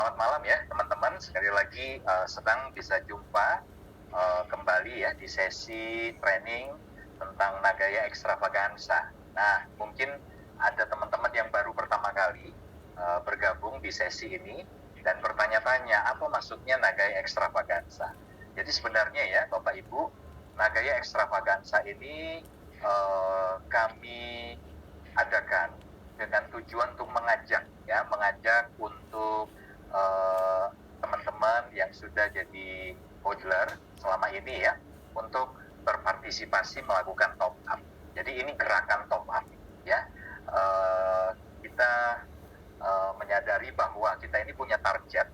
Selamat malam ya teman-teman, sekali lagi sedang bisa jumpa kembali ya di sesi training tentang Nagaya Ekstravaganza. Nah, mungkin ada teman-teman yang baru pertama kali bergabung di sesi ini dan bertanya-tanya apa maksudnya Nagaya Ekstravaganza. Jadi sebenarnya ya Bapak Ibu, Nagaya Ekstravaganza ini kami adakan dengan tujuan untuk mengajak untuk teman-teman yang sudah jadi hodler selama ini ya, untuk berpartisipasi melakukan top up. Jadi ini gerakan top up ya. Kita menyadari bahwa kita ini punya target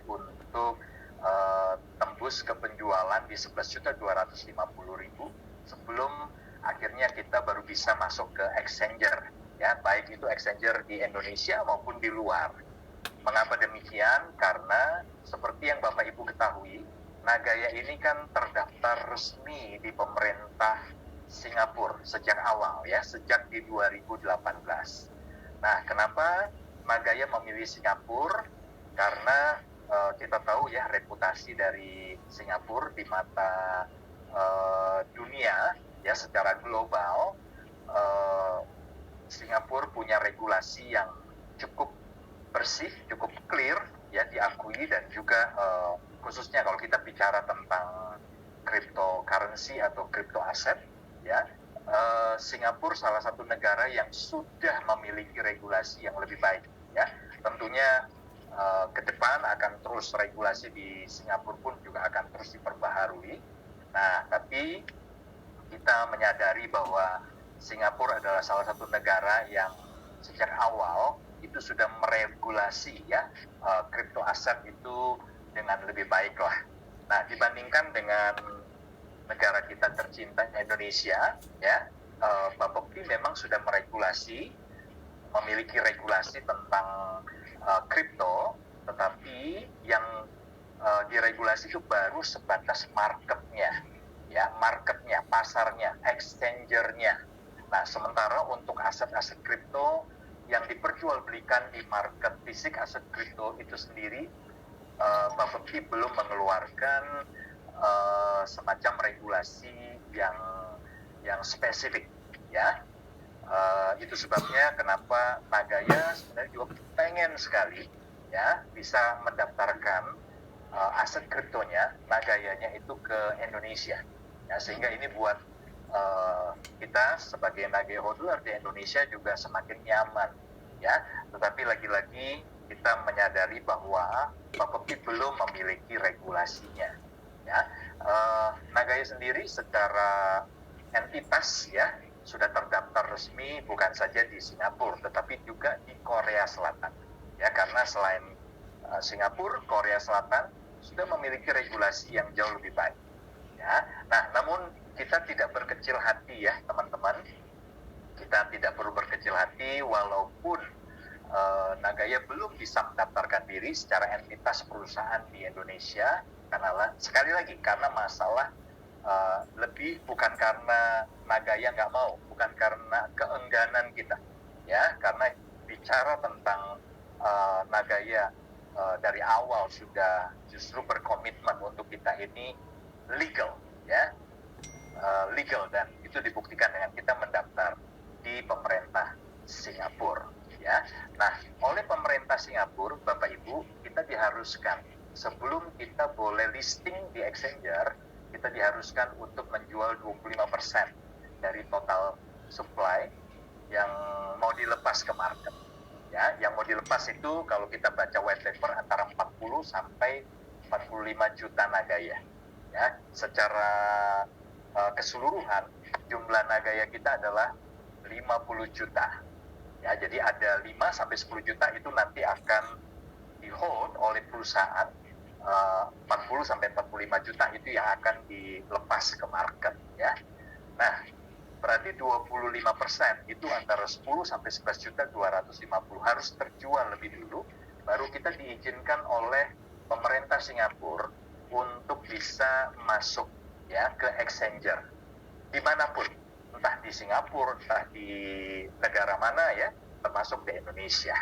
untuk tembus ke penjualan di 11.250.000 sebelum akhirnya kita baru bisa masuk ke exchanger ya, baik itu exchanger di Indonesia maupun di luar. Mengapa demikian? Karena seperti yang Bapak Ibu ketahui, Nagaya ini kan terdaftar resmi di pemerintah Singapura sejak awal ya, sejak di 2018. Nah, kenapa Nagaya memilih Singapura? Karena kita tahu ya reputasi dari Singapura di mata dunia ya, secara global. Singapura punya regulasi yang cukup bersih, cukup clear ya, diakui, dan juga khususnya kalau kita bicara tentang cryptocurrency atau crypto aset ya, Singapura salah satu negara yang sudah memiliki regulasi yang lebih baik ya. Tentunya ke depan akan terus regulasi di Singapura pun juga akan terus diperbaharui. Nah, tapi kita menyadari bahwa Singapura adalah salah satu negara yang sejak awal itu sudah meregulasi ya kripto aset itu dengan lebih baik lah. Nah, dibandingkan dengan negara kita tercinta Indonesia ya, Bapepti memang sudah memiliki regulasi tentang kripto, tetapi yang diregulasi itu baru sebatas marketnya, pasarnya, exchangernya. Nah, sementara untuk aset-aset kripto yang diperjualbelikan di market fisik aset kripto itu sendiri, Bapepti belum mengeluarkan semacam regulasi yang spesifik ya. Itu sebabnya kenapa Nagaya sebenarnya juga pengen sekali ya bisa mendaftarkan aset kriptonya, Nagayanya itu ke Indonesia ya, sehingga ini buat kita sebagai Nagaya hodler di Indonesia juga semakin nyaman ya. Tetapi lagi-lagi kita menyadari bahwa Bapepti belum memiliki regulasinya ya. Nagaya sendiri secara entitas ya sudah terdaftar resmi bukan saja di Singapura tetapi juga di Korea Selatan ya, karena selain Singapura, Korea Selatan sudah memiliki regulasi yang jauh lebih baik ya. Nah, namun kita tidak berkecil hati ya teman-teman, kita tidak perlu berkecil hati walaupun Nagaya belum bisa mendaftarkan diri secara entitas perusahaan di Indonesia, karena sekali lagi karena masalah lebih bukan karena Nagaya nggak mau, bukan karena keengganan kita ya, karena bicara tentang Nagaya dari awal sudah justru berkomitmen untuk kita ini legal ya, legal, dan itu dibuktikan dengan kita mendaftar di pemerintah Singapura ya. Nah, oleh pemerintah Singapura, Bapak Ibu, kita diharuskan sebelum kita boleh listing di exchanger, kita diharuskan untuk menjual 25% dari total supply yang mau dilepas ke market ya. Yang mau dilepas itu kalau kita baca white paper antara 40 sampai 45 juta Nagaya ya. Secara keseluruhan jumlah Nagaya kita adalah 50 juta ya. Jadi ada 5 sampai 10 juta itu nanti akan di hold oleh perusahaan, 40 sampai 45 juta itu yang akan dilepas ke market ya. Nah, berarti 25% itu antara 10 sampai 11 juta 250 harus terjual lebih dulu, baru kita diizinkan oleh pemerintah Singapura untuk bisa masuk ya ke exchanger dimanapun, entah di Singapura, entah di negara mana ya, termasuk di Indonesia.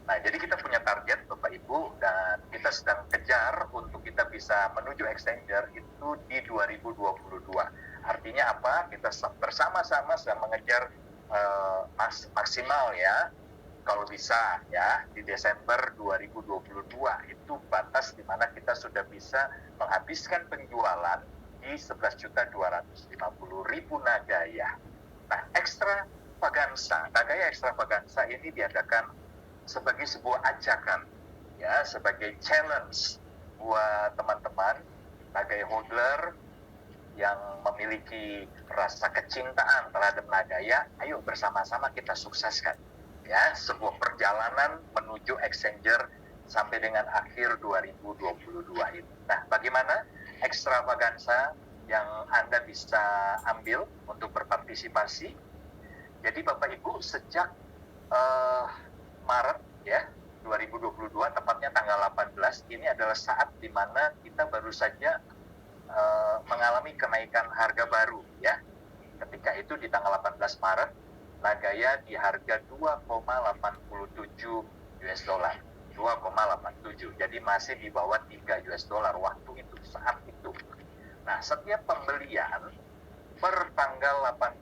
Nah, jadi kita punya target Bapak Ibu dan kita sedang kejar untuk kita bisa menuju exchanger itu di 2022. Artinya apa? Kita bersama-sama sedang mengejar maksimal ya. Kalau bisa ya di Desember 2022 itu batas di mana kita sudah bisa menghabiskan penjualan di 11.250.000 Nagaya. Nah, Nagaya Extravaganza ini diadakan sebagai sebuah ajakan, ya, sebagai challenge buat teman-teman Nagaya hodler yang memiliki rasa kecintaan terhadap Nagaya. Ayo bersama-sama kita sukseskan, ya, sebuah perjalanan menuju exchanger sampai dengan akhir 2022 ini. Nah, bagaimana Extravaganza yang Anda bisa ambil untuk berpartisipasi? Jadi Bapak Ibu sejak Maret ya 2022, tepatnya tanggal 18, ini adalah saat di mana kita baru saja mengalami kenaikan harga baru ya. Ketika itu di tanggal 18 Maret Nagaya di harga 2,87 US dollar. 2,87. Jadi masih di bawah 3 US dollar waktu itu, saat itu. Nah, setiap pembelian per tanggal 18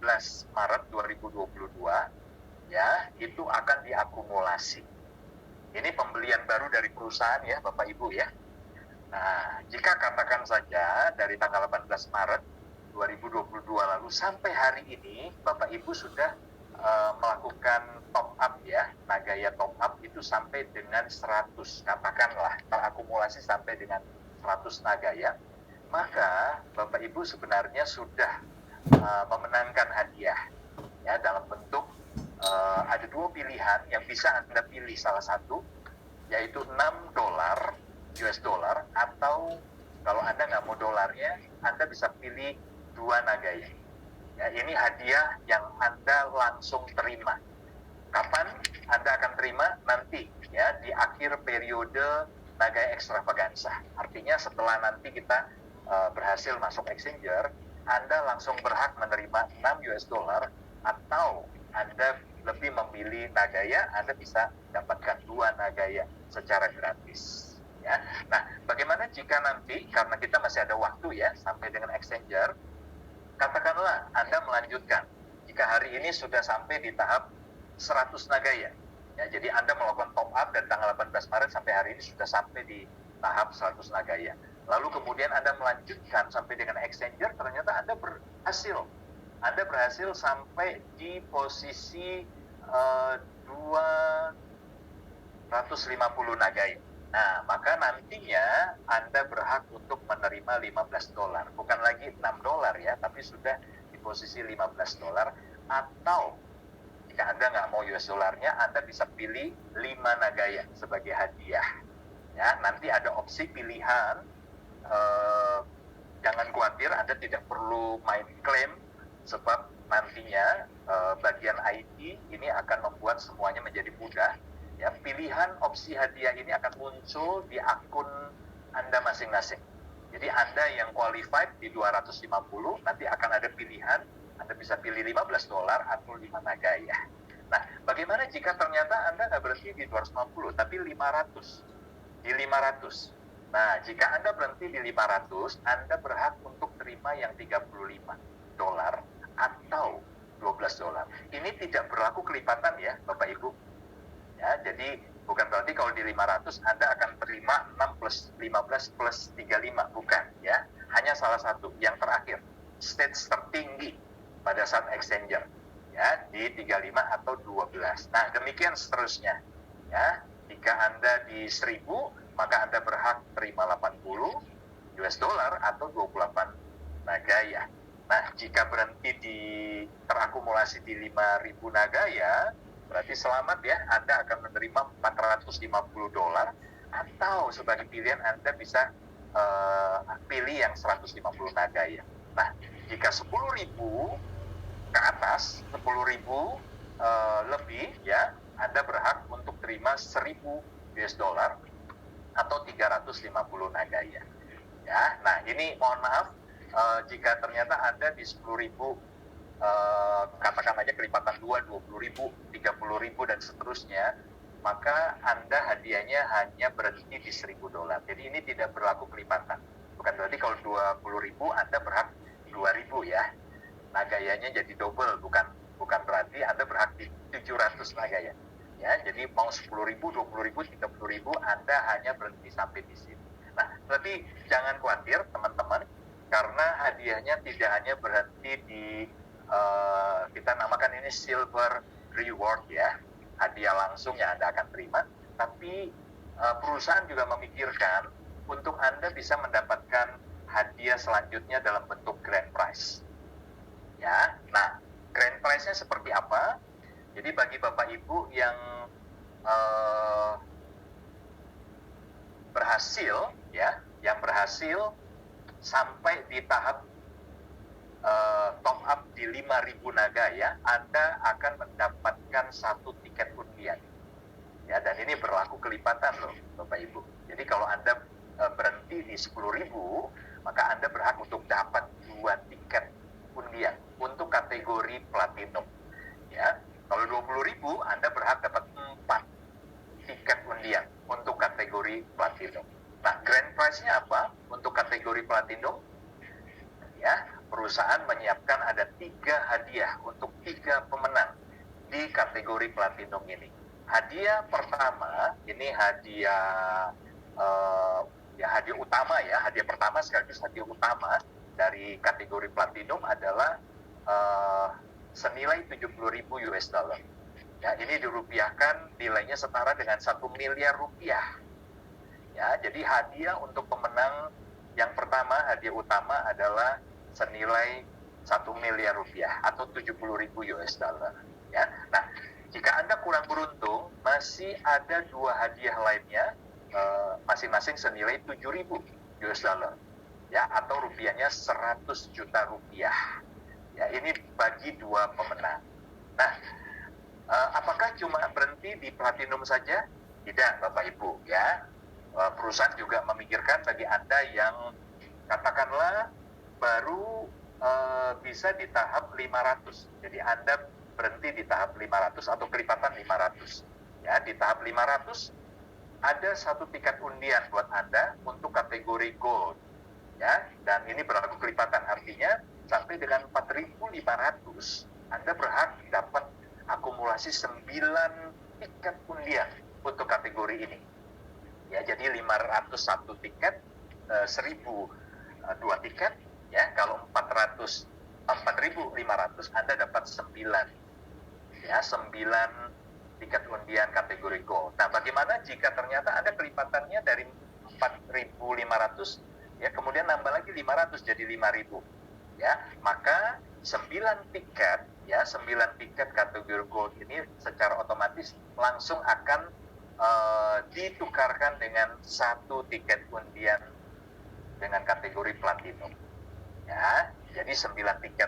Maret 2022 ya, itu akan diakumulasi. Ini pembelian baru dari perusahaan ya, Bapak Ibu ya. Nah, jika katakan saja dari tanggal 18 Maret 2022 lalu sampai hari ini Bapak Ibu sudah melakukan top up ya, Nagaya top up itu sampai dengan 100, katakanlah terakumulasi sampai dengan 100 Nagaya, maka Bapak Ibu sebenarnya sudah memenangkan hadiah ya, dalam bentuk ada dua pilihan yang bisa Anda pilih salah satu, yaitu 6 dolar US dollar, atau kalau Anda nggak mau dolarnya, Anda bisa pilih 2 Nagaya. Ya, ini hadiah yang Anda langsung terima. Kapan Anda akan terima? Nanti ya, di akhir periode Nagaya Extravaganza. Artinya setelah nanti kita berhasil masuk exchanger, Anda langsung berhak menerima 6 US dollar, atau Anda lebih memilih Nagaya, Anda bisa dapatkan 2 Nagaya secara gratis. Ya. Nah, bagaimana jika nanti, karena kita masih ada waktu ya sampai dengan exchanger, katakanlah Anda melanjutkan, jika hari ini sudah sampai di tahap 100 Nagaya, ya, jadi Anda melakukan top up dari tanggal 18 Maret sampai hari ini sudah sampai di tahap 100 Nagaya. Lalu kemudian Anda melanjutkan sampai dengan exchanger, ternyata Anda berhasil sampai di posisi 250 Nagaya. Nah, maka nantinya Anda berhak untuk menerima 15 dolar. Bukan lagi 6 dolar ya, tapi sudah di posisi 15 dolar. Atau jika Anda nggak mau US dolarnya, Anda bisa pilih 5 Nagaya sebagai hadiah. Ya, nanti ada opsi pilihan. Jangan khawatir, Anda tidak perlu main klaim, sebab nantinya bagian IT ini akan membuat semuanya menjadi mudah. Ya, pilihan opsi hadiah ini akan muncul di akun Anda masing-masing. Jadi Anda yang qualified di 250, nanti akan ada pilihan, Anda bisa pilih 15 dolar atau 5 Nagaya. Nah, bagaimana jika ternyata Anda nggak berhenti di 250, tapi 500? Di 500. Nah, jika Anda berhenti di 500, Anda berhak untuk terima yang 35 dolar atau 12 dolar. Ini tidak berlaku kelipatan ya, Bapak Ibu. Ya, jadi bukan berarti kalau di 500 Anda akan terima 6 plus 15 plus 35, bukan ya. Hanya salah satu, yang terakhir, stage tertinggi pada saat exchanger ya, di 35 atau 12. Nah, demikian seterusnya ya. Jika Anda di 1000, maka Anda berhak terima 80 US dollar atau 28 Nagaya. Nah, jika berhenti terakumulasi di 5.000 Nagaya, berarti selamat ya, Anda akan menerima 450 dolar, atau sebagai pilihan Anda bisa pilih yang 150 Nagaya. Nah, jika 10.000 ke atas, 10.000 lebih ya, Anda berhak untuk terima 1.000 US dollar atau 350 Nagaya. Ya, nah ini mohon maaf, jika ternyata Anda di 10.000, katakan aja kelipatan 2, 20.000, 30.000 dan seterusnya, maka Anda hadiahnya hanya berhenti di $1.000. Jadi ini tidak berlaku kelipatan. Bukan berarti kalau 20.000 Anda berhak 2.000 ya. Nagayanya jadi double, bukan berarti Anda berhak di 700 nagaya. Ya, jadi mau 10.000, 20.000, 30.000 Anda hanya berhenti sampai di sini. Nah, tapi jangan khawatir teman-teman, karena hadiahnya tidak hanya berhenti di kita namakan ini silver reward ya, hadiah langsung yang Anda akan terima, tapi perusahaan juga memikirkan untuk Anda bisa mendapatkan hadiah selanjutnya dalam bentuk grand prize. Ya, nah grand prize-nya seperti apa? Jadi bagi Bapak Ibu yang berhasil ya, yang berhasil sampai di tahap top up di 5.000 nagaya, Anda akan mendapatkan 1 tiket undian. Ya, dan ini berlaku kelipatan loh, Bapak Ibu. Jadi kalau Anda berhenti di 10.000, maka Anda berhak untuk dapat 2 tiket undian untuk kategori platinum. Ya, kalau 20.000, Anda berhak dapat 4 tiket undian untuk kategori platinum. Nah, grand prize-nya apa untuk kategori platinum? Ya, perusahaan menyiapkan ada 3 hadiah untuk 3 pemenang di kategori platinum ini. Hadiah pertama, ini hadiah hadiah utama ya, hadiah pertama sekaligus hadiah utama dari kategori platinum adalah senilai $70.000. Ya, ini dirupiahkan nilainya setara dengan 1 miliar rupiah. Ya, jadi hadiah untuk pemenang yang pertama, hadiah utama adalah senilai 1 miliar rupiah atau $70.000. Ya, nah jika Anda kurang beruntung, masih ada 2 hadiah lainnya, masing-masing senilai $7.000. Ya, atau rupiahnya 100 juta rupiah. Ya, ini bagi 2 pemenang. Nah, apakah cuma berhenti di platinum saja? Tidak, Bapak Ibu ya. Perusahaan juga memikirkan bagi Anda yang katakanlah baru bisa di tahap 500. Jadi Anda berhenti di tahap 500 atau kelipatan 500. Ya, di tahap 500 ada 1 tiket undian buat Anda untuk kategori gold. Ya, dan ini berlaku kelipatan, artinya sampai dengan 4.500 Anda berhak dapat akumulasi 9 tiket undian untuk kategori ini. Ya, jadi 501 tiket, 1.000 2 tiket, ya. Kalau 4.500 Anda dapat 9, ya, 9 tiket undian kategori gold. Nah, bagaimana jika ternyata Anda kelipatannya dari 4.500, ya, kemudian nambah lagi 500 jadi 5.000, ya, maka 9 tiket, ya, 9 tiket kategori gold ini secara otomatis langsung akan ditukarkan dengan 1 tiket undian dengan kategori platinum. Ya, jadi 9 tiket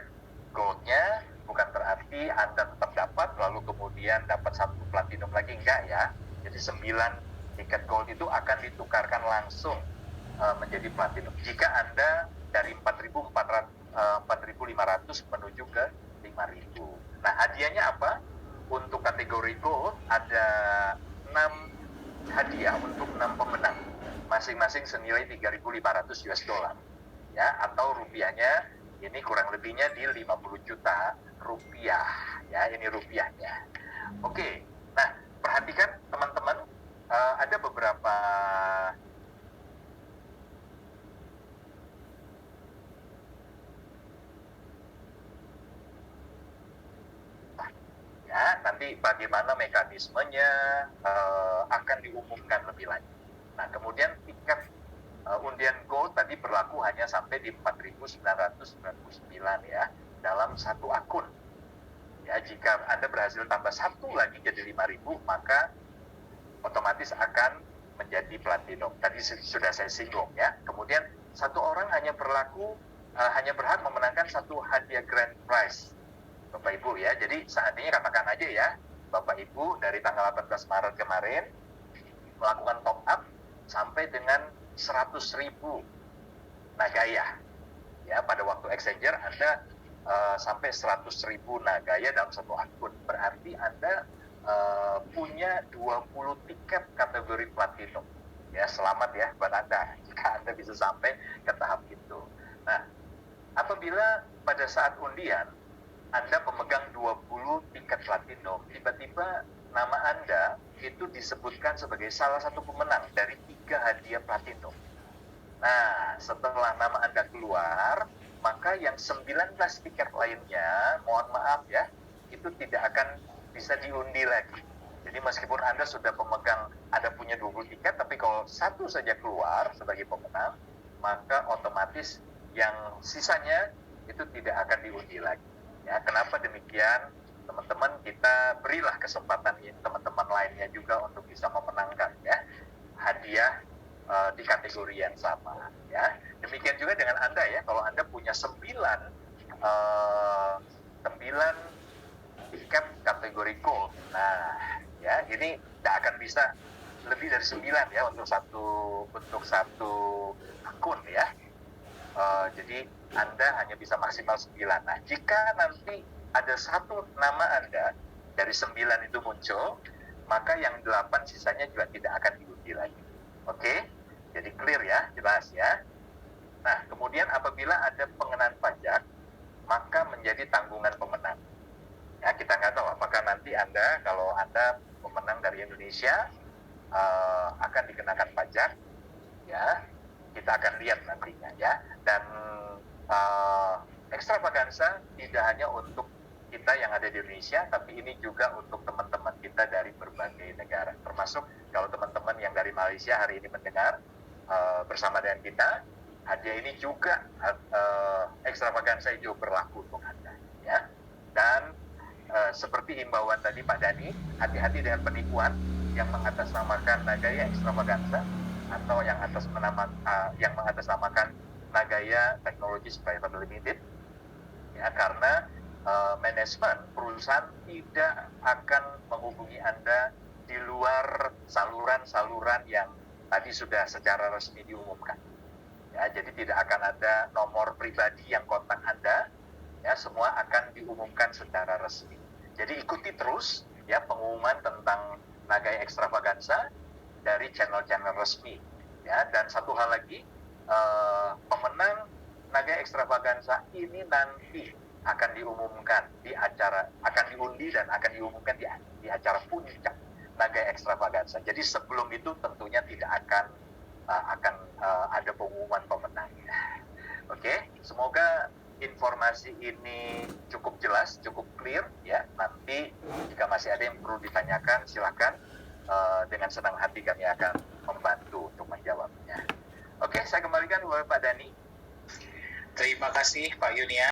goldnya bukan berarti Anda tetap dapat lalu kemudian dapat 1 platinum lagi, enggak ya. Jadi 9 tiket gold itu akan ditukarkan langsung menjadi platinum jika Anda dari 4.500 menuju ke 5.000. Nah, hadiahnya apa? Untuk kategori gold ada 6 hadiah untuk 6 pemenang, masing-masing senilai $3.500, ya, atau rupiahnya ini kurang lebihnya di 50 juta rupiah, ya, ini rupiahnya. Oke, nah perhatikan teman-teman, ada beberapa ya, nanti bagaimana mekanismenya akan diumumkan lebih lanjut. Nah, kemudian tiket undian gold tadi berlaku hanya sampai di 4.999 ya, dalam 1 akun. Ya, jika Anda berhasil tambah 1 lagi jadi 5.000, maka otomatis akan menjadi platinum. Tadi sudah saya singgung ya. Kemudian 1 orang hanya berhak memenangkan 1 hadiah grand prize, Bapak Ibu ya. Jadi seandainya katakan aja ya, Bapak Ibu dari tanggal 18 Maret kemarin melakukan top up sampai dengan 100.000 nagaya. Ya, pada waktu exchanger Anda sampai 100.000 nagaya dalam 1 akun. Berarti Anda punya 20 tiket kategori platinum. Ya, selamat ya buat Anda jika Anda bisa sampai ke tahap itu. Nah, apabila pada saat undian Anda pemegang 20 tiket platinum, tiba-tiba nama Anda itu disebutkan sebagai salah satu pemenang dari 3 hadiah platinum. Nah, setelah nama Anda keluar, maka yang 19 tiket lainnya, mohon maaf ya, itu tidak akan bisa diundi lagi. Jadi meskipun Anda sudah pemegang, Anda punya 20 tiket, tapi kalau satu saja keluar sebagai pemenang, maka otomatis yang sisanya itu tidak akan diundi lagi. Ya, kenapa demikian? Teman-teman, kita berilah kesempatan ini teman-teman lainnya juga untuk bisa memenangkan ya hadiah di kategori yang sama ya. Demikian juga dengan Anda ya, kalau Anda punya 9 tiket kategori gold. Nah, ya ini tidak akan bisa lebih dari 9 ya untuk satu akun ya. Jadi Anda hanya bisa maksimal 9. Nah, jika nanti ada satu nama Anda dari 9 itu muncul, maka yang 8 sisanya juga tidak akan diundi lagi. Oke? Jadi clear ya, jelas ya. Nah, kemudian apabila ada pengenaan pajak, maka menjadi tanggungan pemenang. Ya, kita nggak tahu apakah nanti Anda, kalau Anda pemenang dari Indonesia, akan dikenakan pajak. Ya, kita akan lihat nantinya ya. Dan ekstravaganza tidak hanya untuk kita yang ada di Indonesia, tapi ini juga untuk teman-teman kita dari berbagai negara. Termasuk kalau teman-teman yang dari Malaysia hari ini mendengar bersama dengan kita, hadiah ini juga ekstravaganza itu berlaku untuk Anda ya. Dan seperti himbauan tadi Pak Dhani, hati-hati dengan penipuan yang mengatasnamakan Nagaya Ekstravaganza atau yang mengatasnamakan Nagaya Technologies Private Limited ya, karena manajemen perusahaan tidak akan menghubungi Anda di luar saluran-saluran yang tadi sudah secara resmi diumumkan. Ya, jadi tidak akan ada nomor pribadi yang kontak Anda, ya semua akan diumumkan secara resmi. Jadi ikuti terus ya pengumuman tentang Nagaya Ekstravaganza dari channel-channel resmi. Ya, dan satu hal lagi, pemenang Nagaya Ekstravaganza ini nanti akan diumumkan di acara, akan diundi dan akan diumumkan di acara puncak Nagaya Ekstravaganza. Jadi sebelum itu tentunya tidak akan ada pengumuman pemenangnya. Oke, semoga informasi ini cukup jelas, cukup clear ya. Nanti jika masih ada yang perlu ditanyakan, silakan. Dengan senang hati kami akan membantu untuk menjawabnya. Oke, saya kembalikan kepada Pak Dhani. Terima kasih Pak Yunia.